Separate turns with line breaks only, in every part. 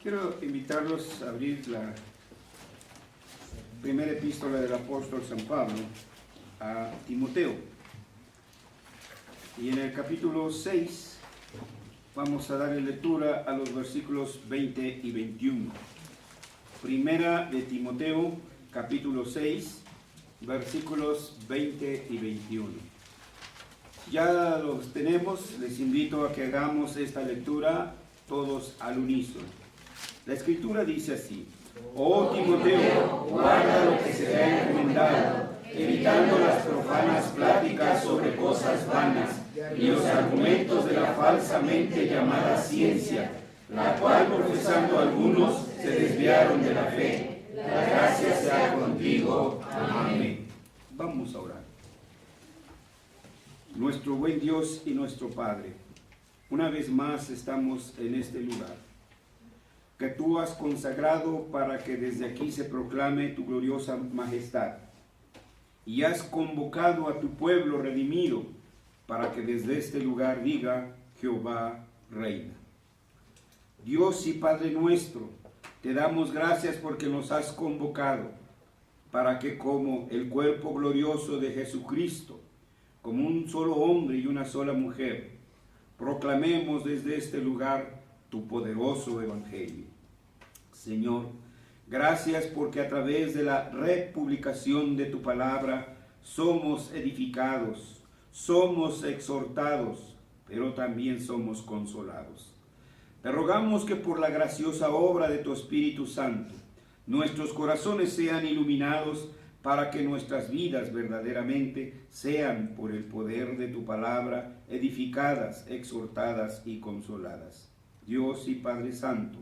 Quiero invitarlos a abrir la primera epístola del apóstol San Pablo a Timoteo. Y en el capítulo 6 vamos a darle lectura a los versículos 20 y 21. Primera de Timoteo, capítulo 6, versículos 20 y 21. Ya los tenemos, les invito a que hagamos esta lectura todos al unísono. La escritura dice así: Oh Timoteo, guarda lo que se te ha encomendado, evitando las profanas pláticas sobre cosas vanas y los argumentos de la falsamente llamada ciencia, la cual profesando algunos se desviaron de la fe. La gracia sea contigo. Amén. Vamos a orar. Nuestro buen Dios y nuestro Padre, una vez más estamos en este lugar que tú has consagrado para que desde aquí se proclame tu gloriosa majestad, y has convocado a tu pueblo redimido para que desde este lugar diga: Jehová reina. Dios y Padre nuestro, te damos gracias porque nos has convocado para que, como el cuerpo glorioso de Jesucristo, como un solo hombre y una sola mujer, proclamemos desde este lugar tu poderoso evangelio. Señor, gracias porque a través de la republicación de tu palabra somos edificados, somos exhortados, pero también somos consolados. Te rogamos que por la graciosa obra de tu Espíritu Santo, nuestros corazones sean iluminados para que nuestras vidas verdaderamente sean, por el poder de tu palabra, edificadas, exhortadas y consoladas. Dios y Padre Santo,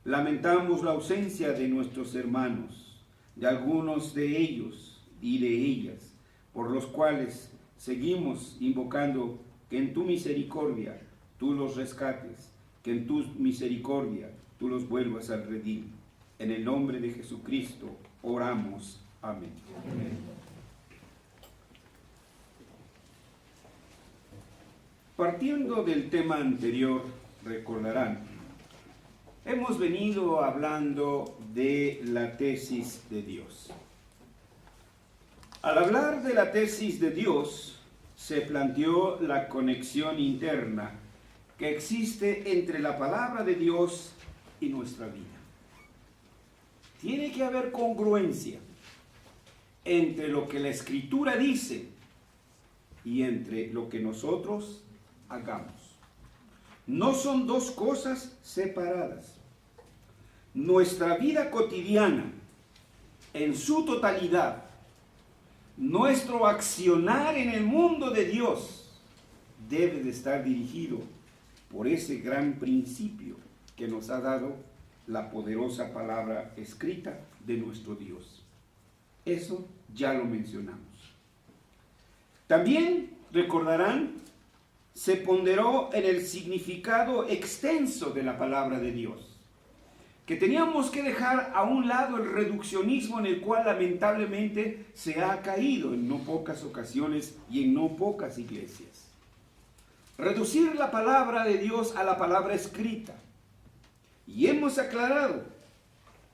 lamentamos la ausencia de nuestros hermanos, de algunos de ellos y de ellas, por los cuales seguimos invocando que en tu misericordia tú los rescates, que en tu misericordia tú los vuelvas a redimir. En el nombre de Jesucristo oramos. Amén. Amén. Partiendo del tema anterior, recordarán, hemos venido hablando de la tesis de Dios. Al hablar de la tesis de Dios, se planteó la conexión interna que existe entre la palabra de Dios y nuestra vida. Tiene que haber congruencia entre lo que la Escritura dice y entre lo que nosotros hagamos. No son dos cosas separadas. Nuestra vida cotidiana, en su totalidad, nuestro accionar en el mundo de Dios, debe de estar dirigido por ese gran principio que nos ha dado la poderosa palabra escrita de nuestro Dios. Eso ya lo mencionamos. También recordarán, se ponderó en el significado extenso de la palabra de Dios, que teníamos que dejar a un lado el reduccionismo en el cual lamentablemente se ha caído en no pocas ocasiones y en no pocas iglesias. Reducir la palabra de Dios a la palabra escrita. Y hemos aclarado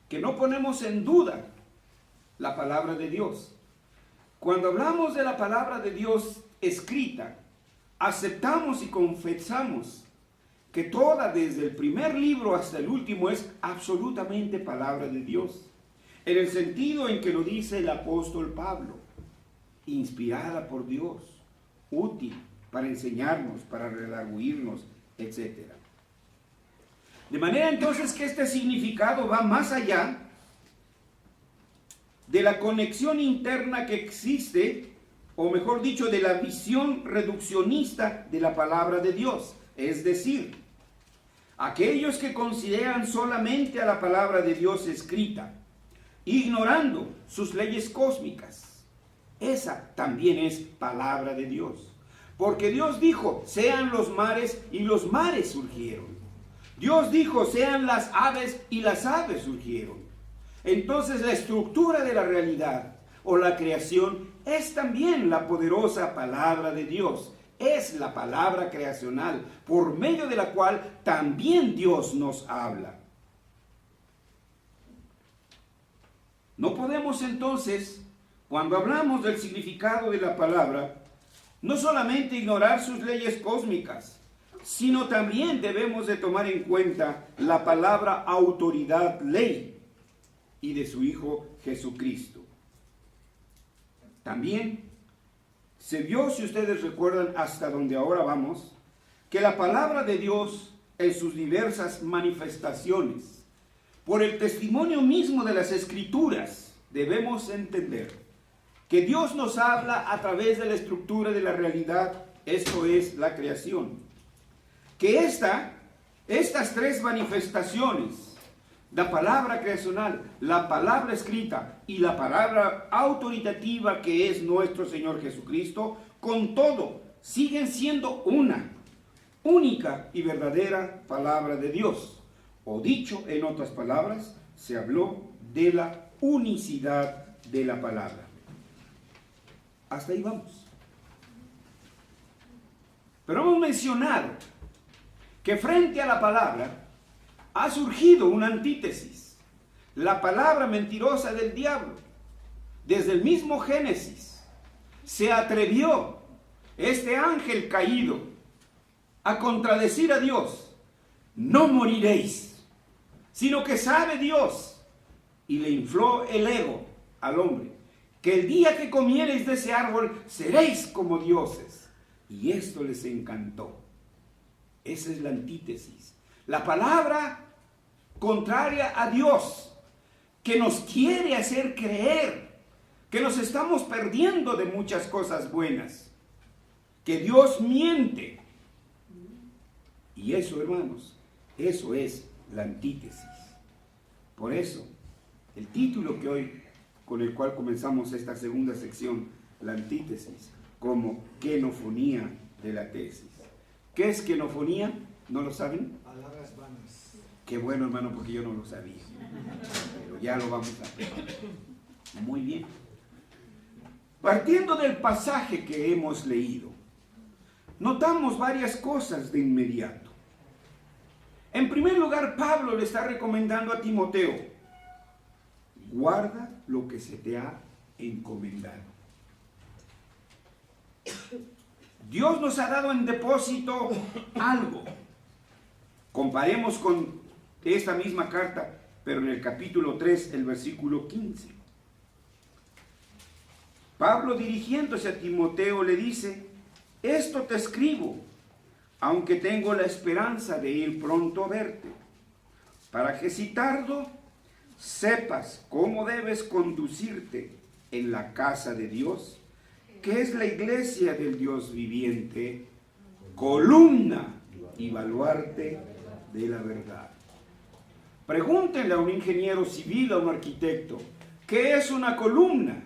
que no ponemos en duda la palabra de Dios. Cuando hablamos de la palabra de Dios escrita, aceptamos y confesamos que toda, desde el primer libro hasta el último, es absolutamente palabra de Dios, en el sentido en que lo dice el apóstol Pablo: inspirada por Dios, útil para enseñarnos, para redarguirnos, etc. De manera entonces que este significado va más allá de la conexión interna que existe, o mejor dicho, de la visión reduccionista de la palabra de Dios. Es decir, aquellos que consideran solamente a la palabra de Dios escrita, ignorando sus leyes cósmicas, esa también es palabra de Dios. Porque Dios dijo: sean los mares, y los mares surgieron. Dios dijo: sean las aves, y las aves surgieron. Entonces la estructura de la realidad o la creación es también la poderosa palabra de Dios. Es la palabra creacional por medio de la cual también Dios nos habla. No podemos entonces, cuando hablamos del significado de la palabra, no solamente ignorar sus leyes cósmicas, sino también debemos de tomar en cuenta la palabra autoridad, ley, y de su Hijo Jesucristo. También se vio, si ustedes recuerdan hasta donde ahora vamos, que la palabra de Dios en sus diversas manifestaciones, por el testimonio mismo de las Escrituras, debemos entender que Dios nos habla a través de la estructura de la realidad, esto es la creación. Que estas tres manifestaciones, la palabra creacional, la palabra escrita y la palabra autoritativa que es nuestro Señor Jesucristo, con todo, siguen siendo una única y verdadera palabra de Dios. O dicho en otras palabras, se habló de la unicidad de la palabra. Hasta ahí vamos. Pero hemos mencionado que frente a la palabra ha surgido una antítesis, la palabra mentirosa del diablo. Desde el mismo Génesis se atrevió este ángel caído a contradecir a Dios: no moriréis, sino que sabe Dios, y le infló el ego al hombre, que el día que comiereis de ese árbol seréis como dioses. Y esto les encantó. Esa es la antítesis. La palabra contraria a Dios, que nos quiere hacer creer que nos estamos perdiendo de muchas cosas buenas, que Dios miente. Y eso, hermanos, eso es la antítesis. Por eso, el título que hoy, con el cual comenzamos esta segunda sección, la antítesis, como quenofonía de la tesis. ¿Qué es quenofonía? ¿No lo saben?
Palabras vanas.
Qué bueno, hermano, porque yo no lo sabía. Pero ya lo vamos a ver. Muy bien. Partiendo del pasaje que hemos leído, notamos varias cosas de inmediato. En primer lugar, Pablo le está recomendando a Timoteo: guarda lo que se te ha encomendado. Dios nos ha dado en depósito algo. Comparemos con esta misma carta, pero en el capítulo 3, el versículo 15. Pablo, dirigiéndose a Timoteo, le dice: esto te escribo, aunque tengo la esperanza de ir pronto a verte, para que si tardo, sepas cómo debes conducirte en la casa de Dios, que es la iglesia del Dios viviente, columna y baluarte de la verdad. Pregúntenle a un ingeniero civil, a un arquitecto, ¿qué es una columna?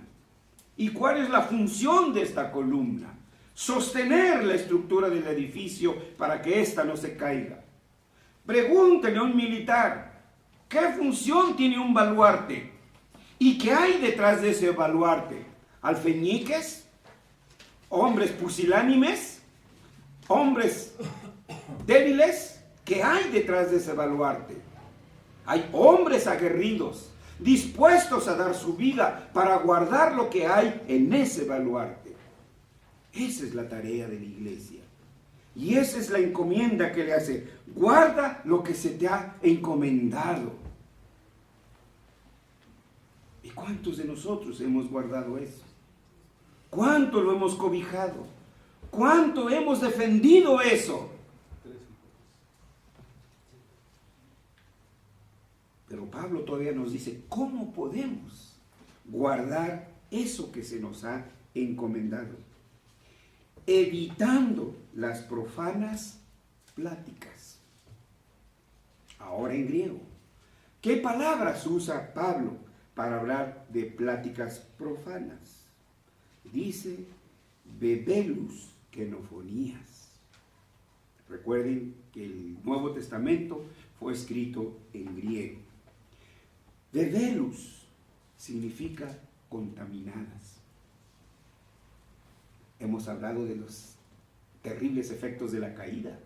¿Y cuál es la función de esta columna? Sostener la estructura del edificio para que ésta no se caiga. Pregúntenle a un militar, ¿qué función tiene un baluarte? ¿Y qué hay detrás de ese baluarte? ¿Alfeñiques? ¿Hombres pusilánimes? ¿Hombres débiles? ¿Qué hay detrás de ese baluarte? Hay hombres aguerridos, dispuestos a dar su vida para guardar lo que hay en ese baluarte. Esa es la tarea de la iglesia. Y esa es la encomienda que le hace: guarda lo que se te ha encomendado. ¿Y cuántos de nosotros hemos guardado eso? ¿Cuánto lo hemos cobijado? ¿Cuánto hemos defendido eso? Pero Pablo todavía nos dice: ¿cómo podemos guardar eso que se nos ha encomendado? Evitando las profanas pláticas. Ahora en griego, ¿qué palabras usa Pablo para hablar de pláticas profanas? Dice bebelus quenofonías. Recuerden que el Nuevo Testamento fue escrito en griego. Bebelus significa contaminadas. Hemos hablado de los terribles efectos de la caída,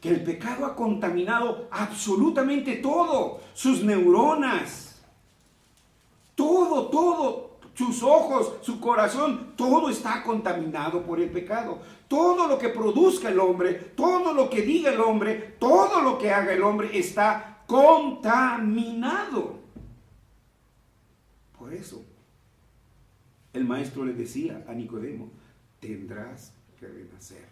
que el pecado ha contaminado absolutamente todo, sus neuronas, Todo, sus ojos, su corazón, todo está contaminado por el pecado. Todo lo que produzca el hombre, todo lo que diga el hombre, todo lo que haga el hombre está contaminado. Por eso, el maestro le decía a Nicodemo, tendrás que renacer.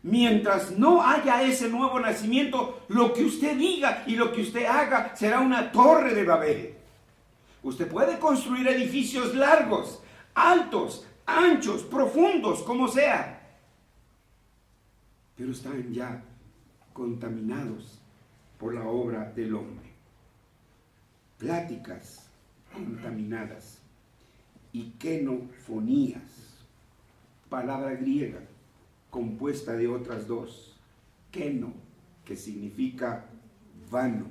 Mientras no haya ese nuevo nacimiento, lo que usted diga y lo que usted haga será una torre de Babel. Usted puede construir edificios largos, altos, anchos, profundos, como sea, pero están ya contaminados por la obra del hombre. Pláticas contaminadas y kenofonías, palabra griega compuesta de otras dos. Keno, que significa vano,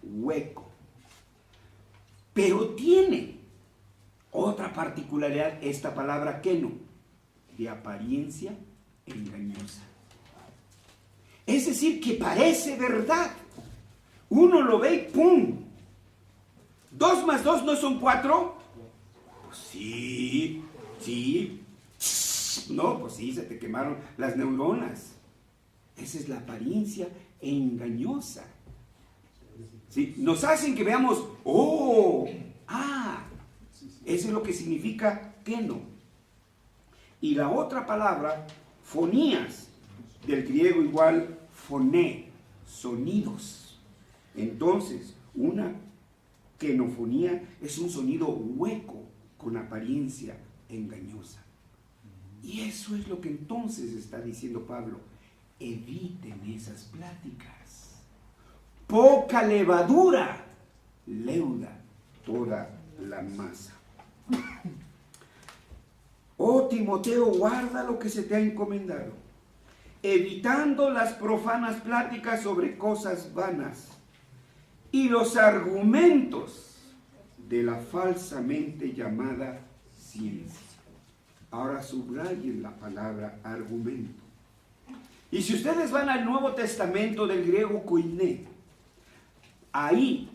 hueco, pero tiene otra particularidad esta palabra keno, de apariencia engañosa. Es decir, que parece verdad. Uno lo ve y ¡pum! 2 más 2 no son 4. Pues sí. No, pues sí, se te quemaron las neuronas. Esa es la apariencia engañosa. ¿Sí? Nos hacen que veamos, eso es lo que significa keno. Y la otra palabra, fonías, del griego igual foné, sonidos. Entonces, una kenofonía es un sonido hueco con apariencia engañosa. Y eso es lo que entonces está diciendo Pablo. Eviten esas pláticas. Poca levadura leuda toda la masa. Oh Timoteo, guarda lo que se te ha encomendado, evitando las profanas pláticas sobre cosas vanas y los argumentos de la falsamente llamada ciencia. Ahora subrayen la palabra argumento. Y si ustedes van al Nuevo Testamento del griego koiné, ahí,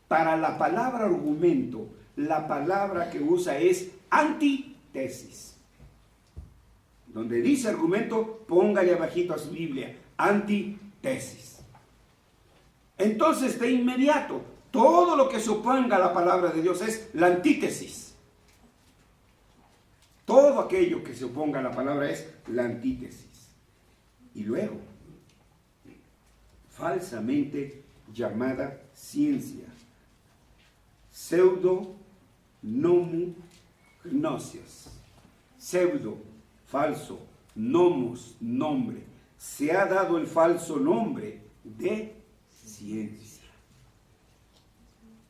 para la palabra argumento, la palabra que usa es antítesis. Donde dice argumento, póngale abajito a su Biblia, antítesis. Entonces, de inmediato, todo lo que se oponga a la palabra de Dios es la antítesis. Todo aquello que se oponga a la palabra es la antítesis. Y luego, falsamente llamada ciencia, pseudo nomu gnosios. Pseudo, falso, nomos, nombre. Se ha dado el falso nombre de ciencia.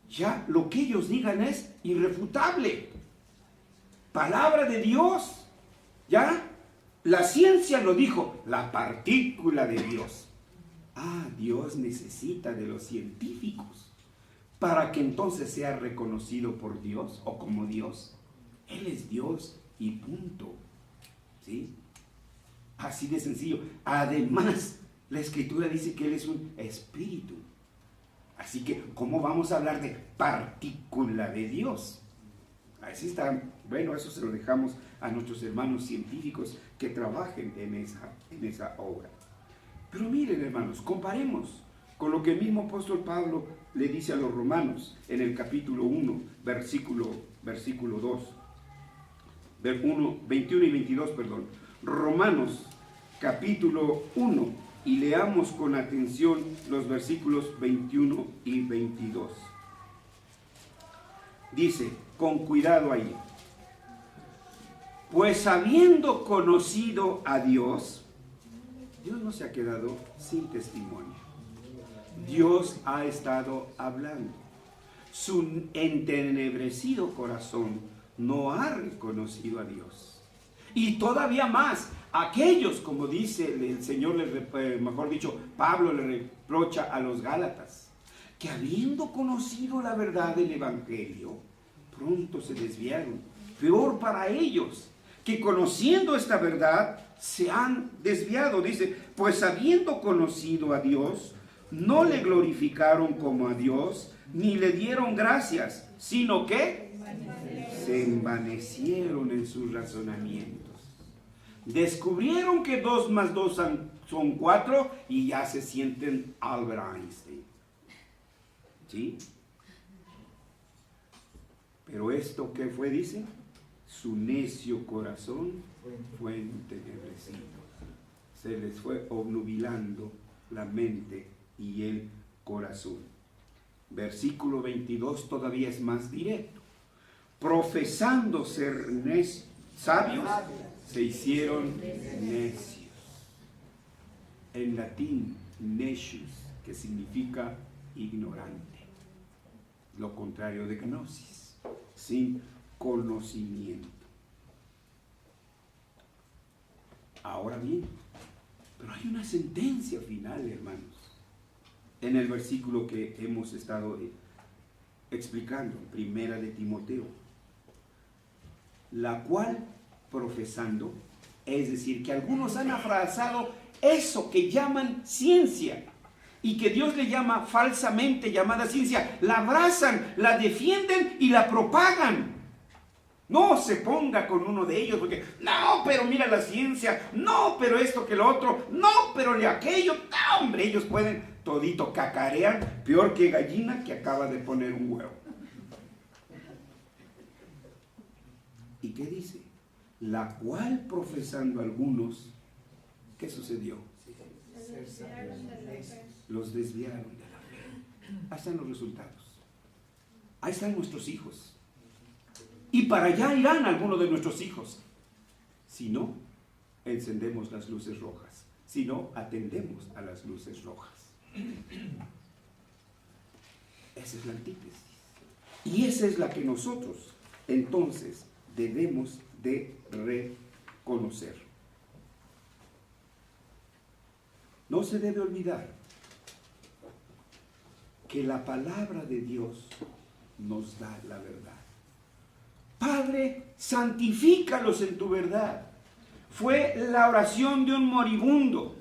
Ya lo que ellos digan es irrefutable. Palabra de Dios. ¿Ya? La ciencia lo dijo, la partícula de Dios. Dios necesita de los científicos para que entonces sea reconocido por Dios o como Dios. Él es Dios y punto. ¿Sí? Así de sencillo. Además, la Escritura dice que Él es un espíritu. Así que, ¿cómo vamos a hablar de partícula de Dios? Así está. Bueno, eso se lo dejamos a nuestros hermanos científicos que trabajen en esa obra. Pero miren, hermanos, comparemos con lo que el mismo apóstol Pablo le dice a los romanos en el capítulo 1, versículo 2. 21 y 22, perdón. Romanos capítulo 1, y leamos con atención los versículos 21 y 22. Dice, con cuidado ahí. Pues habiendo conocido a Dios, Dios no se ha quedado sin testimonio. Dios ha estado hablando. Su entenebrecido corazón no ha reconocido a Dios. Y todavía más, aquellos, como dice el Señor, mejor dicho, Pablo le reprocha a los Gálatas, que habiendo conocido la verdad del Evangelio, pronto se desviaron. Peor para ellos, que conociendo esta verdad, se han desviado. Dice, pues habiendo conocido a Dios, no le glorificaron como a Dios, ni le dieron gracias, sino que se envanecieron en sus razonamientos. Descubrieron que 2 más 2 son 4 y ya se sienten Albert Einstein. ¿Sí? Pero esto, ¿qué fue? Dice, su necio corazón fue entenebrecido. Se les fue obnubilando la mente y el corazón. Versículo 22 todavía es más directo. Profesando ser sabios, se hicieron necios. En latín, necius, que significa ignorante. Lo contrario de gnosis, sin conocimiento. Ahora bien, pero hay una sentencia final, hermanos, en el versículo que hemos estado explicando, Primera de Timoteo, la cual profesando, es decir, que algunos han abrazado eso que llaman ciencia y que Dios le llama falsamente llamada ciencia, la abrazan, la defienden y la propagan. No se ponga con uno de ellos porque, no, pero mira la ciencia, no, pero esto que lo otro, no, pero de aquello, no, hombre, ellos pueden todito cacarear, peor que gallina que acaba de poner un huevo. ¿Y qué dice? La cual profesando algunos, ¿qué sucedió? Los desviaron de la fe. Ahí están los resultados. Ahí están nuestros hijos. Y para allá irán algunos de nuestros hijos. Si no, encendemos las luces rojas. Si no, atendemos a las luces rojas. Esa es la antítesis. Y esa es la que nosotros, entonces, debemos de reconocer. No se debe olvidar que la palabra de Dios nos da la verdad. Padre, santifícalos en tu verdad. Fue la oración de un moribundo.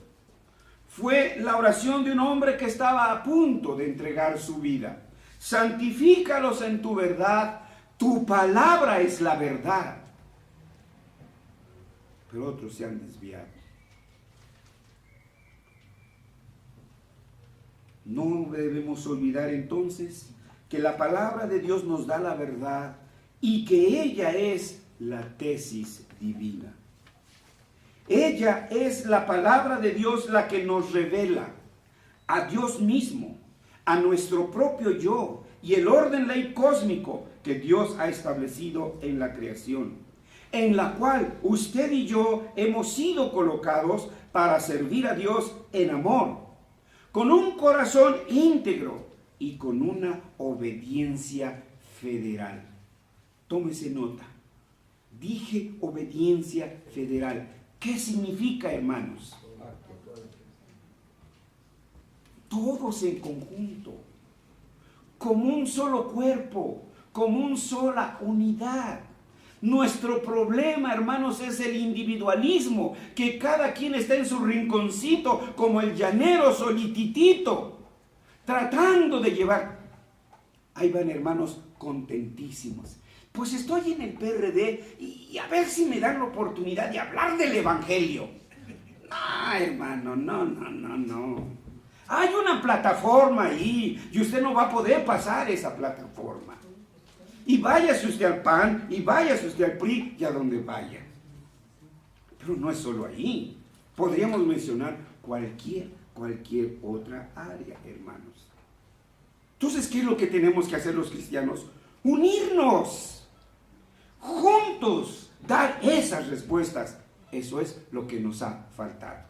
Fue la oración de un hombre que estaba a punto de entregar su vida. Santifícalos en tu verdad. Tu palabra es la verdad. Pero otros se han desviado. No debemos olvidar entonces que la palabra de Dios nos da la verdad y que ella es la tesis divina. Ella es la palabra de Dios la que nos revela a Dios mismo, a nuestro propio yo y el orden ley cósmico que Dios ha establecido en la creación, en la cual usted y yo hemos sido colocados para servir a Dios en amor, con un corazón íntegro y con una obediencia federal. Tómese nota. Dije obediencia federal. ¿Qué significa, hermanos? Todos en conjunto, como un solo cuerpo, como una sola unidad. Nuestro problema, hermanos, es el individualismo, que cada quien está en su rinconcito, como el llanero solititito, tratando de llevar. Ahí van, hermanos, contentísimos. Pues estoy en el PRD y a ver si me dan la oportunidad de hablar del Evangelio. No, hermano, no. Hay una plataforma ahí y usted no va a poder pasar esa plataforma. Y váyase usted al PAN, y váyase usted al PRI, y a donde vaya. Pero no es solo ahí. Podríamos mencionar cualquier otra área, hermanos. Entonces, ¿qué es lo que tenemos que hacer los cristianos? Unirnos. Juntos, dar esas respuestas. Eso es lo que nos ha faltado.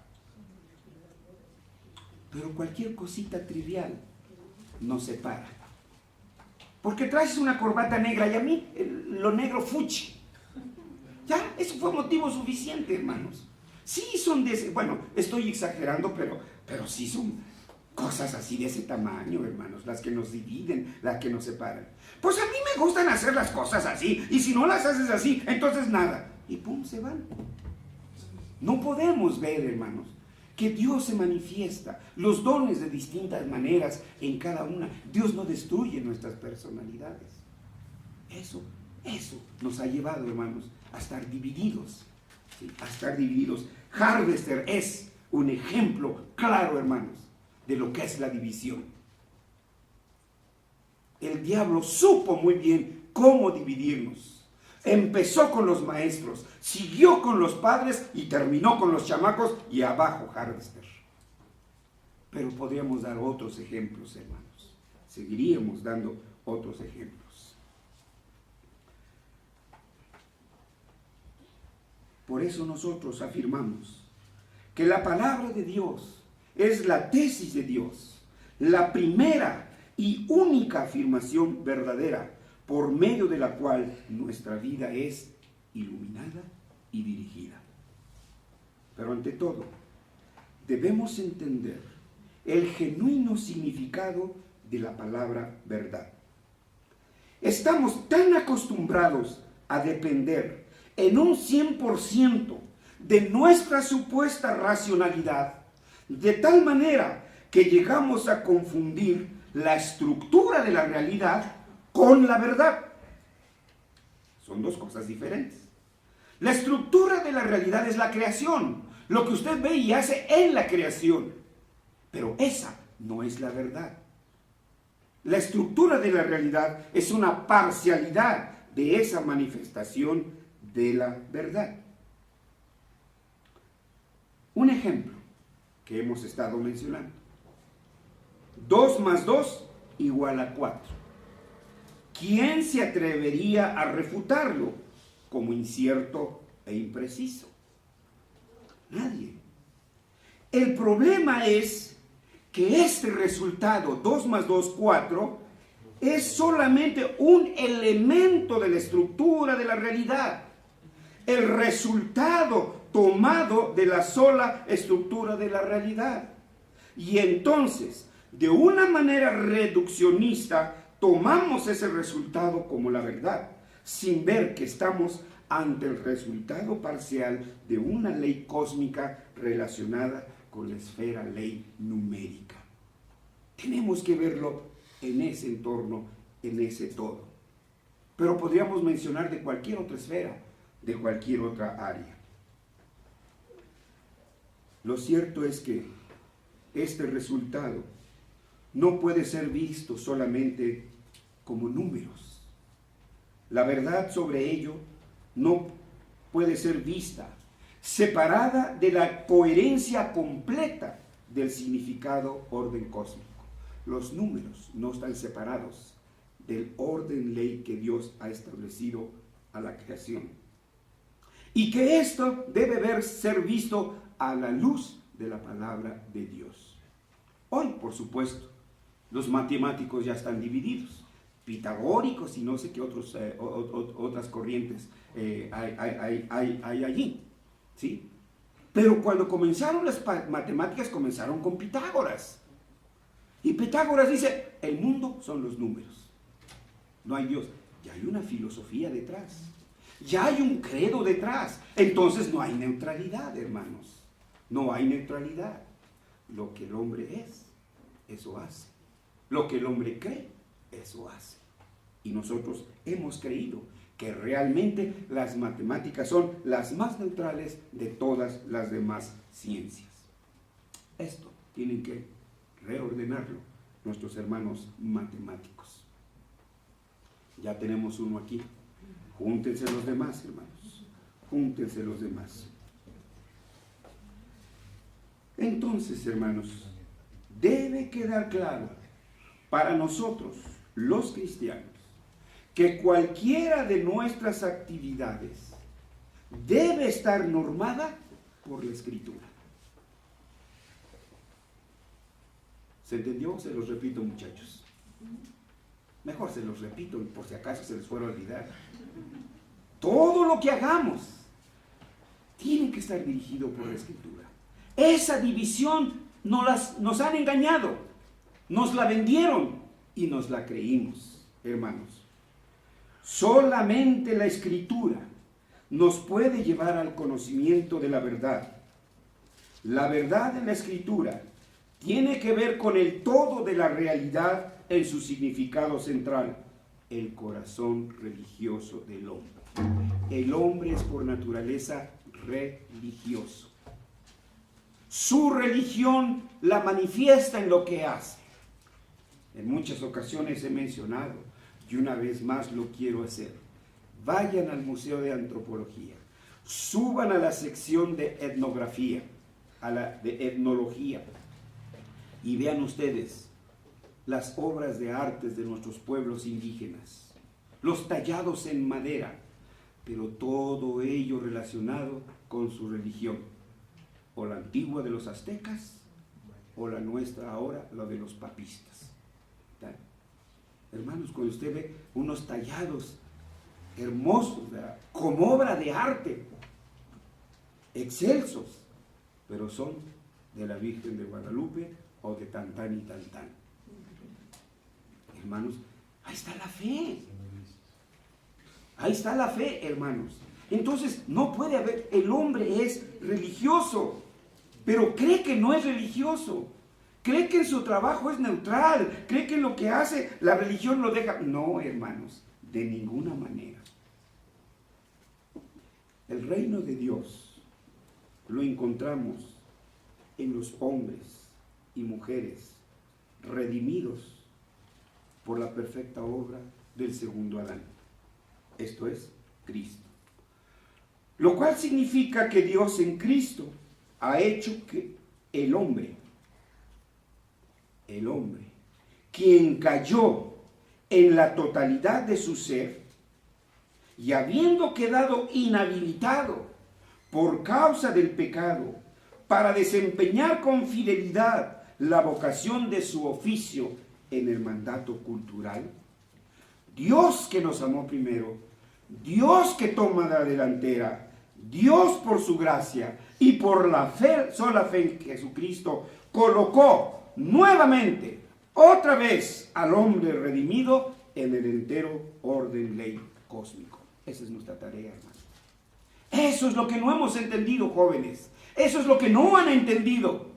Pero cualquier cosita trivial nos separa. Porque traes una corbata negra y a mí lo negro fuchi. Ya, eso fue motivo suficiente, hermanos. Sí son de ese, bueno, estoy exagerando, pero sí son cosas así de ese tamaño, hermanos, las que nos dividen, las que nos separan. Pues a mí me gustan hacer las cosas así, y si no las haces así, entonces nada. Y pum, se van. No podemos ver, hermanos, que Dios se manifiesta, los dones de distintas maneras en cada una. Dios no destruye nuestras personalidades. Eso nos ha llevado, hermanos, a estar divididos, ¿sí? A estar divididos. Harvester es un ejemplo claro, hermanos, de lo que es la división. El diablo supo muy bien cómo dividirnos. Empezó con los maestros, siguió con los padres y terminó con los chamacos y abajo Harvester. Pero podríamos dar otros ejemplos, hermanos. Seguiríamos dando otros ejemplos. Por eso nosotros afirmamos que la palabra de Dios es la tesis de Dios, la primera y única afirmación verdadera por medio de la cual nuestra vida es iluminada y dirigida. Pero ante todo, debemos entender el genuino significado de la palabra verdad. Estamos tan acostumbrados a depender en un 100% de nuestra supuesta racionalidad, de tal manera que llegamos a confundir la estructura de la realidad con la verdad. Son dos cosas diferentes. La estructura de la realidad es la creación, lo que usted ve y hace en la creación, pero esa no es la verdad. La estructura de la realidad es una parcialidad de esa manifestación de la verdad. Un ejemplo que hemos estado mencionando. 2 más 2 igual a 4. ¿Quién se atrevería a refutarlo como incierto e impreciso? Nadie. El problema es que este resultado, 2 más 2, 4, es solamente un elemento de la estructura de la realidad. El resultado tomado de la sola estructura de la realidad. Y entonces, de una manera reduccionista, tomamos ese resultado como la verdad, sin ver que estamos ante el resultado parcial de una ley cósmica relacionada con la esfera ley numérica. Tenemos que verlo en ese entorno, en ese todo. Pero podríamos mencionar de cualquier otra esfera, de cualquier otra área. Lo cierto es que este resultado no puede ser visto solamente como números. La verdad sobre ello no puede ser vista separada de la coherencia completa del significado orden cósmico. Los números no están separados del orden ley que Dios ha establecido a la creación. Y que esto debe ser visto a la luz de la palabra de Dios. Hoy, por supuesto, los matemáticos ya están divididos, pitagóricos y no sé qué otras corrientes hay allí, ¿sí? Pero cuando comenzaron las matemáticas, comenzaron con Pitágoras. Y Pitágoras dice, el mundo son los números. No hay Dios. Ya hay una filosofía detrás. Ya hay un credo detrás. Entonces no hay neutralidad, hermanos. No hay neutralidad. Lo que el hombre es, eso hace. Lo que el hombre cree, eso hace. Y nosotros hemos creído que realmente las matemáticas son las más neutrales de todas las demás ciencias. Esto tienen que reordenarlo nuestros hermanos matemáticos. Ya tenemos uno aquí. Júntense los demás, hermanos. Júntense los demás. Entonces, hermanos, debe quedar claro para nosotros, los cristianos, que cualquiera de nuestras actividades debe estar normada por la Escritura. ¿Se entendió? Se los repito, muchachos. Mejor se los repito por si acaso se les fuera a olvidar. Todo lo que hagamos tiene que estar dirigido por la Escritura. Esa división nos han engañado, nos la vendieron y nos la creímos, hermanos. Solamente la Escritura nos puede llevar al conocimiento de la verdad. La verdad de la Escritura tiene que ver con el todo de la realidad en su significado central, el corazón religioso del hombre. El hombre es por naturaleza religioso. Su religión la manifiesta en lo que hace. En muchas ocasiones he mencionado, y una vez más lo quiero hacer. Vayan al Museo de Antropología, suban a la sección de etnografía, de etnología, y vean ustedes las obras de artes de nuestros pueblos indígenas, los tallados en madera, pero todo ello relacionado con su religión, o la antigua de los aztecas, o la nuestra ahora, la de los papistas. ¿Tal? Hermanos, cuando usted ve unos tallados hermosos, ¿verdad?, como obra de arte, excelsos, pero son de la Virgen de Guadalupe o de Tantán y Tantán. Hermanos, ahí está la fe. Ahí está la fe, hermanos. Entonces, no puede haber, el hombre es religioso, pero cree que no es religioso. Cree que en su trabajo es neutral. Cree que en lo que hace la religión lo deja. No, hermanos, de ninguna manera. El reino de Dios lo encontramos en los hombres y mujeres redimidos por la perfecta obra del segundo Adán. Esto es Cristo. Lo cual significa que Dios en Cristo ha hecho que el hombre, quien cayó en la totalidad de su ser y habiendo quedado inhabilitado por causa del pecado para desempeñar con fidelidad la vocación de su oficio en el mandato cultural, Dios que nos amó primero, Dios que toma la delantera, Dios por su gracia y por la fe, sola fe en Jesucristo, colocó nuevamente, otra vez, al hombre redimido en el entero orden ley cósmico. Esa es nuestra tarea, hermanos. Eso es lo que no hemos entendido, jóvenes. Eso es lo que no han entendido.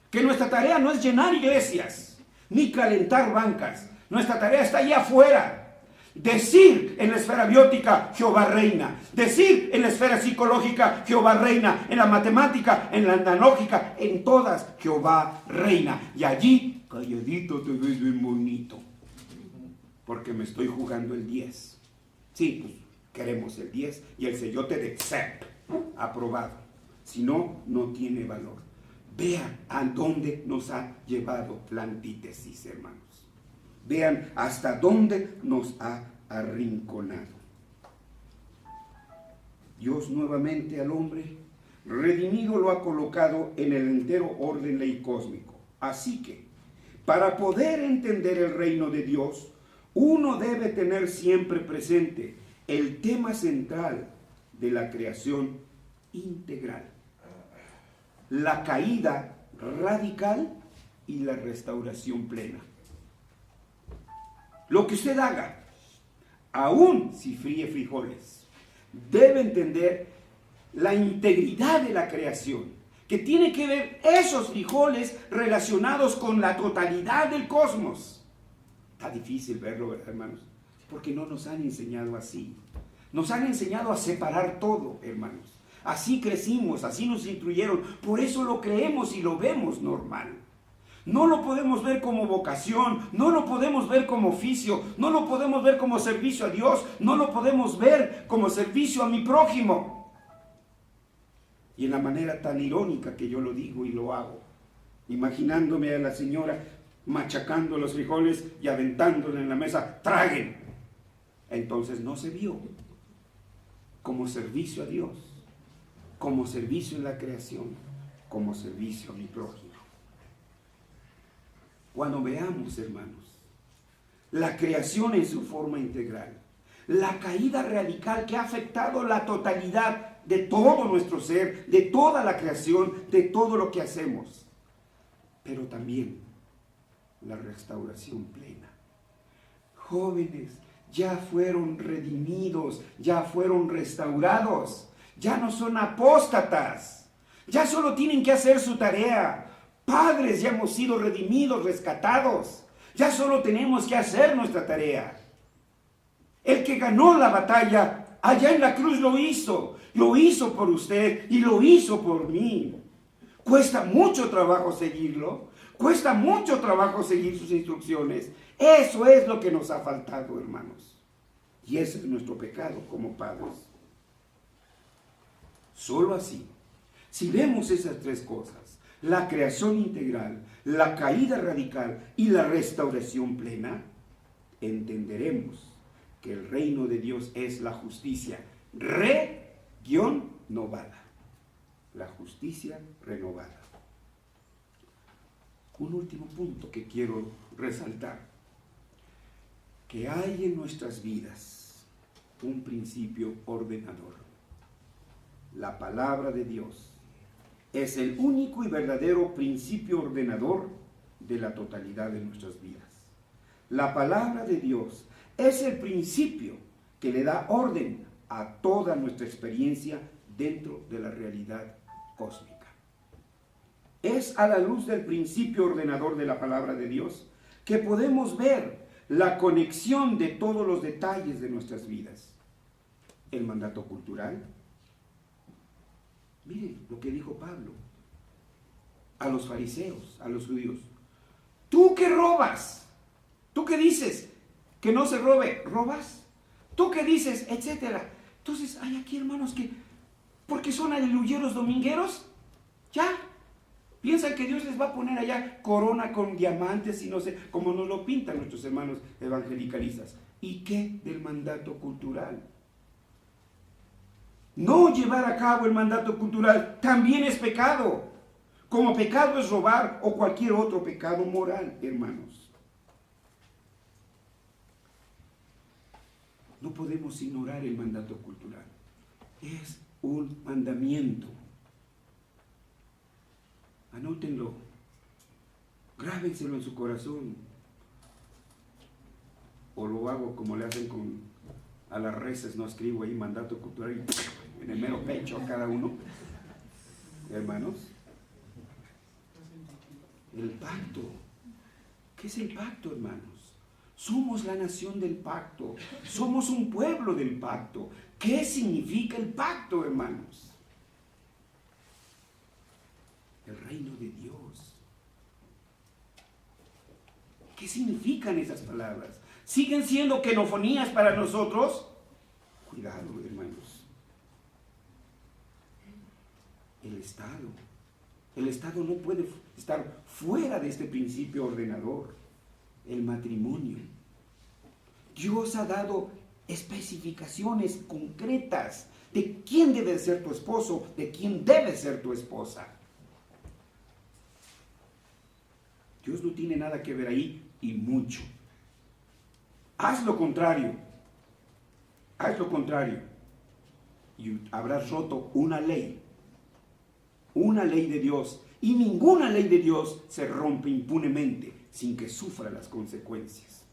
Que nuestra tarea no es llenar iglesias, ni calentar bancas. Nuestra tarea está allá afuera. Decir en la esfera biótica, Jehová reina. Decir en la esfera psicológica, Jehová reina. En la matemática, en la analógica, en todas, Jehová reina. Y allí, calladito te ves bien bonito. Porque me estoy jugando el 10. Sí, pues queremos el 10 y el sellote de accept, aprobado. Si no, no tiene valor. Vean a dónde nos ha llevado la antítesis, hermanos. Vean hasta dónde nos ha arrinconado. Dios nuevamente al hombre redimido lo ha colocado en el entero orden ley cósmico. Así que, para poder entender el reino de Dios, uno debe tener siempre presente el tema central de la creación integral, la caída radical y la restauración plena. Lo que usted haga, aun si fríe frijoles, debe entender la integridad de la creación, que tiene que ver esos frijoles relacionados con la totalidad del cosmos. Está difícil verlo, ¿verdad, hermanos? Porque no nos han enseñado así. Nos han enseñado a separar todo, hermanos. Así crecimos, así nos instruyeron. Por eso lo creemos y lo vemos normal. No lo podemos ver como vocación, no lo podemos ver como oficio, no lo podemos ver como servicio a Dios, no lo podemos ver como servicio a mi prójimo. Y en la manera tan irónica que yo lo digo y lo hago, imaginándome a la señora machacando los frijoles y aventándole en la mesa, traguen. Entonces no se vio como servicio a Dios, como servicio en la creación, como servicio a mi prójimo. Cuando veamos, hermanos, la creación en su forma integral, la caída radical que ha afectado la totalidad de todo nuestro ser, de toda la creación, de todo lo que hacemos, pero también la restauración plena. Jóvenes, ya fueron redimidos, ya fueron restaurados, ya no son apóstatas, Ya solo tienen que hacer su tarea. Padres, ya hemos sido redimidos, rescatados. Ya solo tenemos que hacer nuestra tarea. El que ganó la batalla allá en la cruz lo hizo. Lo hizo por usted y lo hizo por mí. Cuesta mucho trabajo seguirlo. Cuesta mucho trabajo seguir sus instrucciones. Eso es lo que nos ha faltado, hermanos. Y ese es nuestro pecado como padres. Solo así, si vemos esas tres cosas, la creación integral, la caída radical y la restauración plena, entenderemos que el reino de Dios es la justicia renovada. La justicia renovada. Un último punto que quiero resaltar. Que hay en nuestras vidas un principio ordenador. La palabra de Dios es el único y verdadero principio ordenador de la totalidad de nuestras vidas. La palabra de Dios es el principio que le da orden a toda nuestra experiencia dentro de la realidad cósmica. Es a la luz del principio ordenador de la palabra de Dios que podemos ver la conexión de todos los detalles de nuestras vidas. El mandato cultural. Miren lo que dijo Pablo a los fariseos, a los judíos. ¿Tú que robas? ¿Tú que dices que no se robe? ¿Robas? ¿Tú que dices? Etcétera. Entonces hay aquí hermanos que, porque son aleluyeros domingueros, ya piensan que Dios les va a poner allá corona con diamantes y no sé, como nos lo pintan nuestros hermanos evangelicalistas. ¿Y qué del mandato cultural? No llevar a cabo el mandato cultural también es pecado. Como pecado es robar o cualquier otro pecado moral, hermanos. No podemos ignorar el mandato cultural. Es un mandamiento. Anótenlo, grábenselo en su corazón. O lo hago como le hacen a las reses, no escribo ahí mandato cultural en el mero pecho a cada uno. Hermanos, el pacto. ¿Qué es el pacto, hermanos? Somos la nación del pacto, somos un pueblo del pacto. ¿Qué significa el pacto, hermanos? El reino de Dios. ¿Qué significan esas palabras? ¿Siguen siendo quenofonías para nosotros? Cuidado, hermanos. El Estado no puede estar fuera de este principio ordenador. El matrimonio. Dios ha dado especificaciones concretas de quién debe ser tu esposo, de quién debe ser tu esposa. Dios no tiene nada que ver ahí y mucho. Haz lo contrario. Haz lo contrario. Y habrás roto una ley. Una ley de Dios. Y ninguna ley de Dios se rompe impunemente sin que sufra las consecuencias.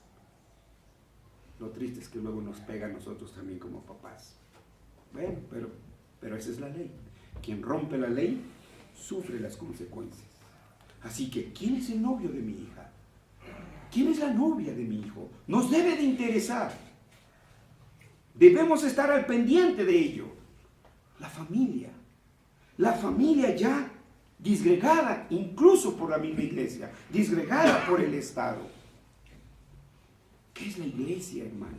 Lo triste es que luego nos pega a nosotros también como papás. Bueno, pero esa es la ley. Quien rompe la ley sufre las consecuencias. Así que, ¿quién es el novio de mi hija? ¿Quién es la novia de mi hijo? Nos debe de interesar. Debemos estar al pendiente de ello. La familia. La familia ya disgregada, incluso por la misma iglesia, disgregada por el Estado. ¿Qué es la iglesia, hermanos?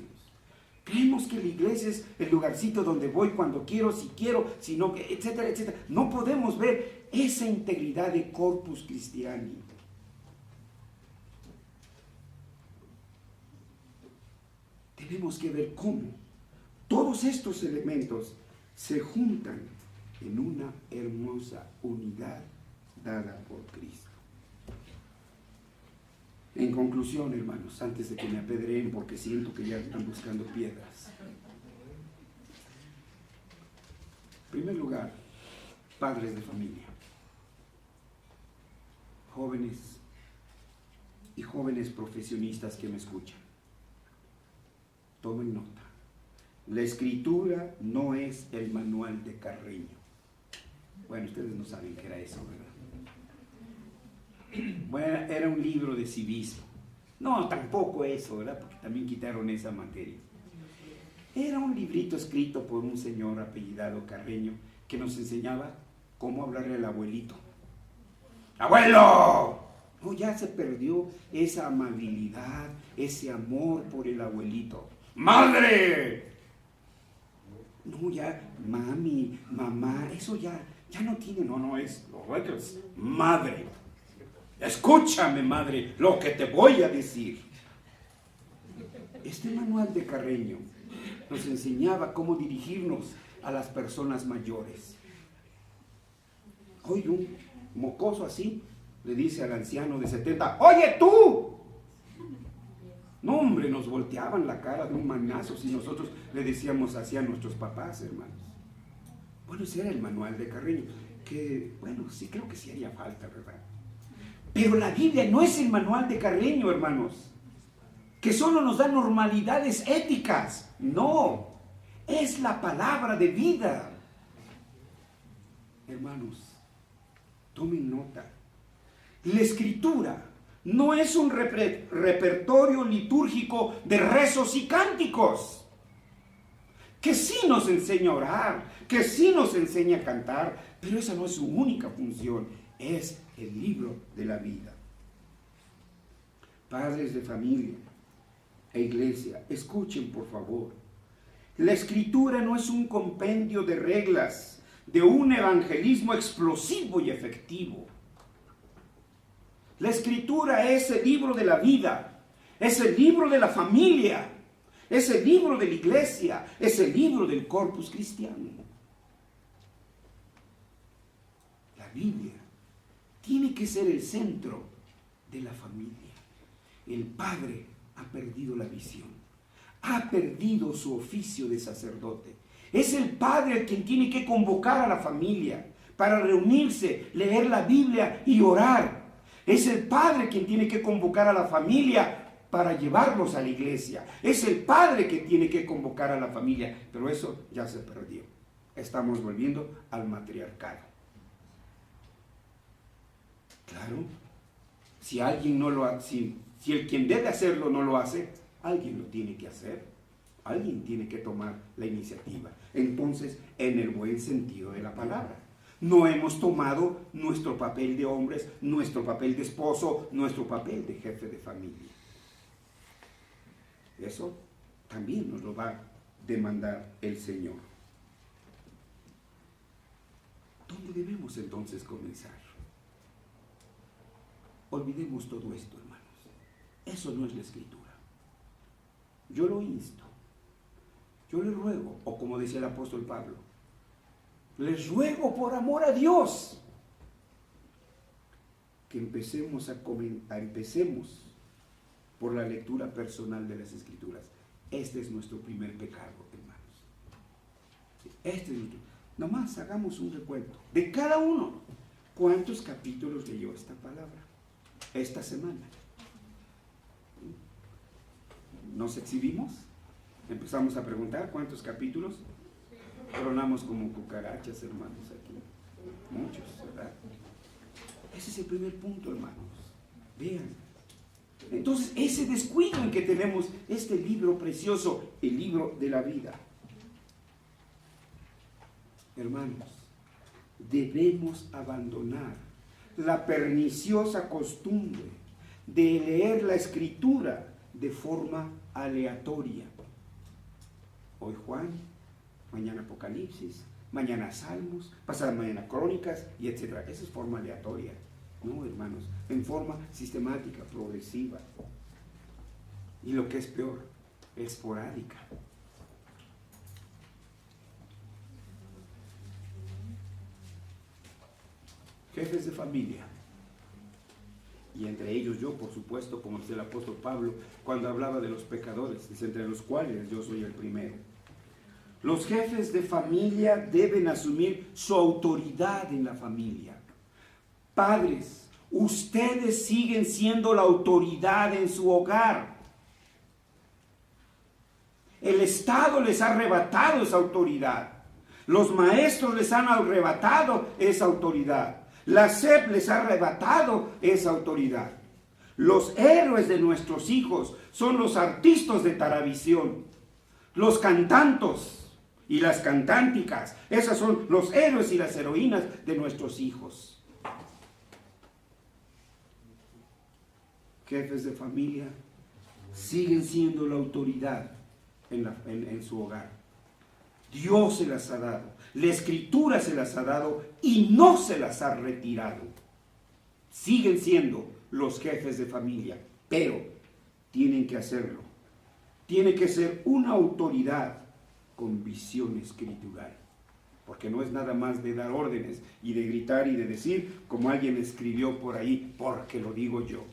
Creemos que la iglesia es el lugarcito donde voy cuando quiero, si quiero, si no, etcétera, etcétera. No podemos ver esa integridad de corpus Christiani. Tenemos que ver cómo todos estos elementos se juntan en una hermosa unidad dada por Cristo. En conclusión, hermanos, antes de que me apedreen porque siento que ya están buscando piedras. En primer lugar, padres de familia, jóvenes y jóvenes profesionistas que me escuchan. Tomen nota. La Escritura no es el manual de Carreño. Bueno, ustedes no saben qué era eso, ¿verdad? Bueno, era un libro de civismo. No, tampoco eso, ¿verdad? Porque también quitaron esa materia. Era un librito escrito por un señor apellidado Carreño que nos enseñaba cómo hablarle al abuelito. ¡Abuelo! No, ya se perdió esa amabilidad, ese amor por el abuelito. ¡Madre! No, ya, mami, mamá, eso ya no tiene, no, es madre. Escúchame, madre, lo que te voy a decir. Este manual de Carreño nos enseñaba cómo dirigirnos a las personas mayores. Hoy un mocoso así le dice al anciano de 70, ¡oye tú! No, hombre, nos volteaban la cara de un manazo si nosotros le decíamos así a nuestros papás, hermanos. Bueno, ese era el manual de Carreño, que, bueno, sí creo que sí haría falta, ¿verdad? Pero la Biblia no es el manual de Carreño, hermanos, que solo nos da normalidades éticas. No, es la palabra de vida. Hermanos, tomen nota. La Escritura no es un repertorio litúrgico de rezos y cánticos, que sí nos enseña a orar, que sí nos enseña a cantar, pero esa no es su única función, es el libro de la vida. Padres de familia e iglesia, escuchen por favor. La Escritura no es un compendio de reglas, de un evangelismo explosivo y efectivo. La Escritura es el libro de la vida, es el libro de la familia, es el libro de la iglesia, es el libro del corpus cristiano. La Biblia tiene que ser el centro de la familia. El padre ha perdido la visión, ha perdido su oficio de sacerdote. Es el padre el quien tiene que convocar a la familia para reunirse, leer la Biblia y orar. Es el padre quien tiene que convocar a la familia para llevarlos a la iglesia. Es el padre que tiene que convocar a la familia, pero eso ya se perdió. Estamos volviendo al matriarcado. Claro, si alguien no lo hace, si el quien debe hacerlo no lo hace, alguien lo tiene que hacer. Alguien tiene que tomar la iniciativa. Entonces, en el buen sentido de la palabra. No hemos tomado nuestro papel de hombres, nuestro papel de esposo, nuestro papel de jefe de familia. Eso también nos lo va a demandar el Señor. ¿Dónde debemos entonces comenzar? Olvidemos todo esto, hermanos. Eso no es la Escritura. Yo lo insto, yo le ruego, o como decía el apóstol Pablo, les ruego por amor a Dios que empecemos por la lectura personal de las Escrituras. Este es nuestro primer pecado, hermanos. Este es nuestro. Nomás hagamos un recuento de cada uno. ¿Cuántos capítulos leyó esta palabra esta semana? ¿Nos exhibimos? Empezamos a preguntar cuántos capítulos. Tronamos como cucarachas, hermanos, aquí. Muchos, ¿verdad? Ese es el primer punto, hermanos. Vean. Entonces, ese descuido en que tenemos este libro precioso, el libro de la vida. Hermanos, debemos abandonar la perniciosa costumbre de leer la Escritura de forma aleatoria. Hoy Juan, mañana Apocalipsis, mañana Salmos, pasada mañana Crónicas, y etc. Esa es forma aleatoria. No, hermanos, en forma sistemática, progresiva. Y lo que es peor, esporádica. Jefes de familia, y entre ellos yo, por supuesto, como dice el apóstol Pablo, cuando hablaba de los pecadores, dice, entre los cuales yo soy el primero. Los jefes de familia deben asumir su autoridad en la familia. Padres, ustedes siguen siendo la autoridad en su hogar. El Estado les ha arrebatado esa autoridad. Los maestros les han arrebatado esa autoridad. La SEP les ha arrebatado esa autoridad. Los héroes de nuestros hijos son los artistas de Taravisión, los cantantos y las cantánticas. Esos son los héroes y las heroínas de nuestros hijos. Jefes de familia siguen siendo la autoridad en su hogar. Dios se las ha dado, la Escritura se las ha dado y no se las ha retirado. Siguen siendo los jefes de familia, pero tienen que hacerlo. Tiene que ser una autoridad con visión escritural, porque no es nada más de dar órdenes y de gritar y de decir, como alguien escribió por ahí, porque lo digo yo.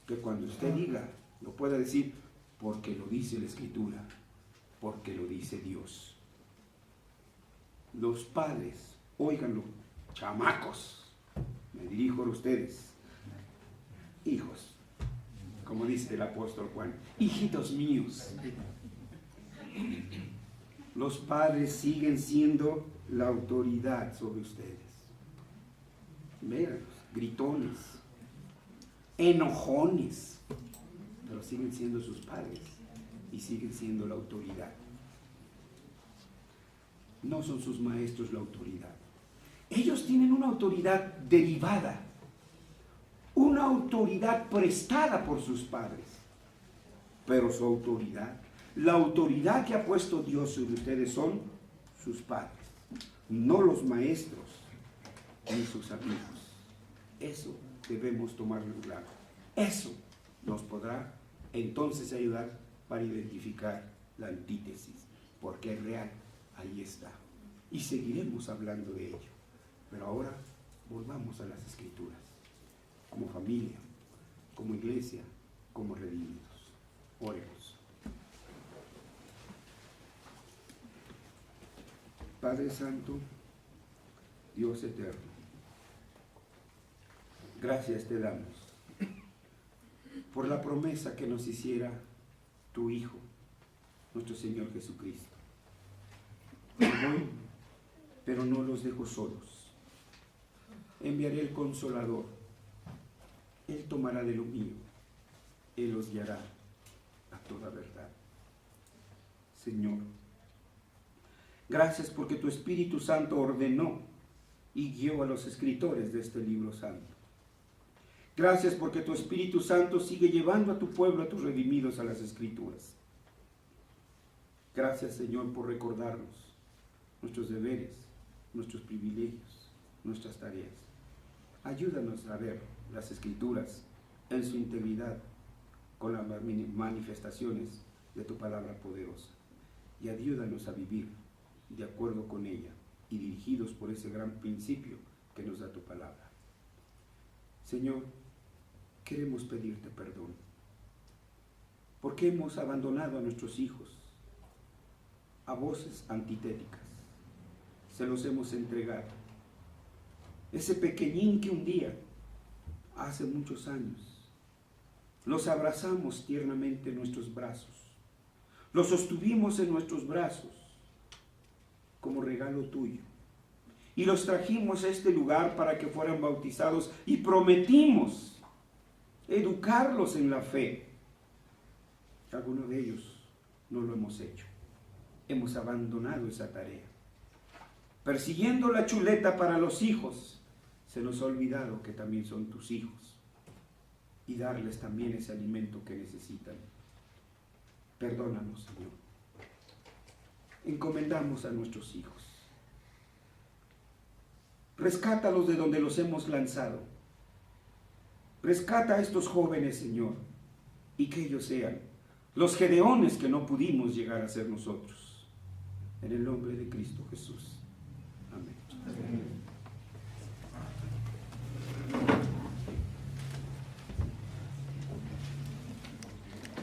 Que cuando usted diga, lo pueda decir, porque lo dice la Escritura, porque lo dice Dios. Los padres, óiganlo, chamacos, me dirijo a ustedes, hijos, como dice el apóstol Juan, hijitos míos. Los padres siguen siendo la autoridad sobre ustedes. Véanlos, gritones, enojones, pero siguen siendo sus padres y siguen siendo la autoridad. No son sus maestros la autoridad. Ellos tienen una autoridad derivada, una autoridad prestada por sus padres, pero su autoridad, la autoridad que ha puesto Dios sobre ustedes son sus padres, no los maestros ni sus amigos. Eso debemos tomarlo claro. Eso nos podrá entonces ayudar para identificar la antítesis, porque es real, ahí está. Y seguiremos hablando de ello. Pero ahora volvamos a las Escrituras, como familia, como iglesia, como redimidos. Oremos. Padre Santo, Dios eterno, gracias te damos por la promesa que nos hiciera tu Hijo, nuestro Señor Jesucristo. Me voy, pero no los dejo solos. Enviaré el Consolador. Él tomará de lo mío. Él los guiará a toda verdad. Señor, gracias porque tu Espíritu Santo ordenó y guió a los escritores de este libro santo. Gracias porque tu Espíritu Santo sigue llevando a tu pueblo, a tus redimidos, a las Escrituras. Gracias, Señor, por recordarnos nuestros deberes, nuestros privilegios, nuestras tareas. Ayúdanos a ver las Escrituras en su integridad, con las manifestaciones de tu palabra poderosa. Y ayúdanos a vivir de acuerdo con ella y dirigidos por ese gran principio que nos da tu palabra. Señor, queremos pedirte perdón, porque hemos abandonado a nuestros hijos a voces antitéticas. Se los hemos entregado. Ese pequeñín que un día, hace muchos años, los abrazamos tiernamente en nuestros brazos, los sostuvimos en nuestros brazos como regalo tuyo, y los trajimos a este lugar para que fueran bautizados y prometimos educarlos en la fe. Algunos de ellos no lo hemos hecho. Hemos abandonado esa tarea. Persiguiendo la chuleta para los hijos, se nos ha olvidado que también son tus hijos y darles también ese alimento que necesitan. Perdónanos, Señor. Encomendamos a nuestros hijos. Rescátalos de donde los hemos lanzado. Rescata a estos jóvenes, Señor, y que ellos sean los Gedeones que no pudimos llegar a ser nosotros. En el nombre de Cristo Jesús. Amén.